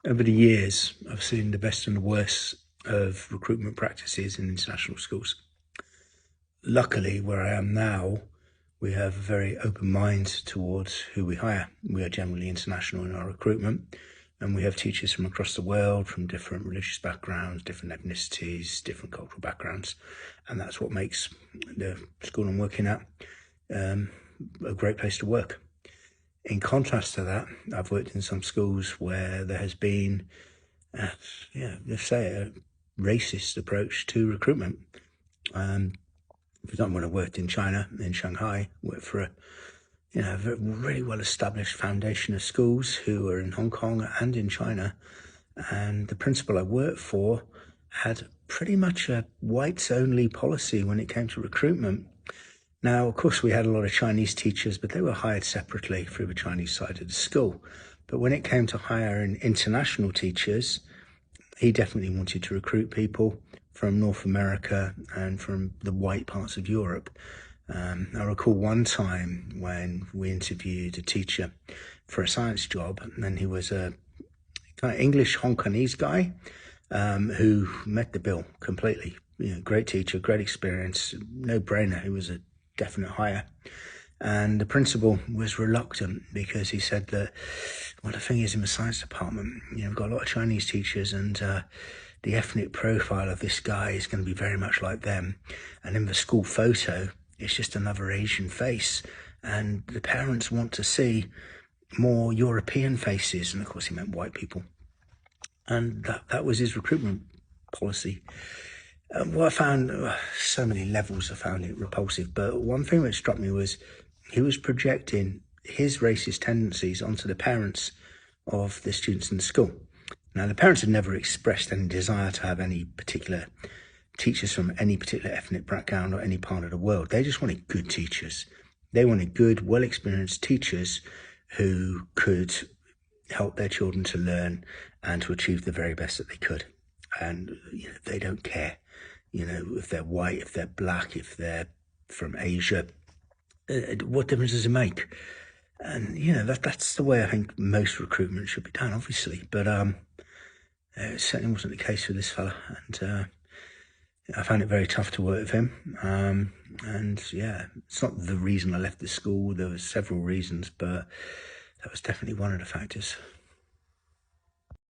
Over the years, I've seen the best and the worst of recruitment practices in international schools. Luckily, where I am now, we have a very open mind towards who we hire. We are generally international in our recruitment, and we have teachers from across the world, from different religious backgrounds, different ethnicities, different cultural backgrounds, and that's what makes the school I'm working at a great place to work. In contrast to that, I've worked in some schools where there has been, let's say, a racist approach to recruitment. For example, when I worked in China, in Shanghai, worked for a really well-established foundation of schools who were in Hong Kong and in China, and the principal I worked for had pretty much a whites-only policy when it came to recruitment. Now, of course, we had a lot of Chinese teachers, but they were hired separately through the Chinese side of the school. But when it came to hiring international teachers, he definitely wanted to recruit people from North America and from the white parts of Europe. I recall one time when we interviewed a teacher for a science job, and he was a kind of English Hong Kongese guy who met the bill completely. Great teacher, great experience, no brainer. He was a definite hire. And the principal was reluctant because he said that, well, the thing is, in the science department, we've got a lot of Chinese teachers, and the ethnic profile of this guy is going to be very much like them. And in the school photo, it's just another Asian face. And the parents want to see more European faces. And of course, he meant white people. And that was his recruitment policy. What I found, so many levels, I found it repulsive. But one thing that struck me was he was projecting his racist tendencies onto the parents of the students in the school. Now, the parents had never expressed any desire to have any particular teachers from any particular ethnic background or any part of the world. They just wanted good teachers. They wanted good, well-experienced teachers who could help their children to learn and to achieve the very best that they could. And they don't care, if they're white, if they're black, if they're from Asia. What difference does it make? And that's the way I think most recruitment should be done, obviously. But it certainly wasn't the case with this fella, and I found it very tough to work with him. And it's not the reason I left the school. There were several reasons, but that was definitely one of the factors.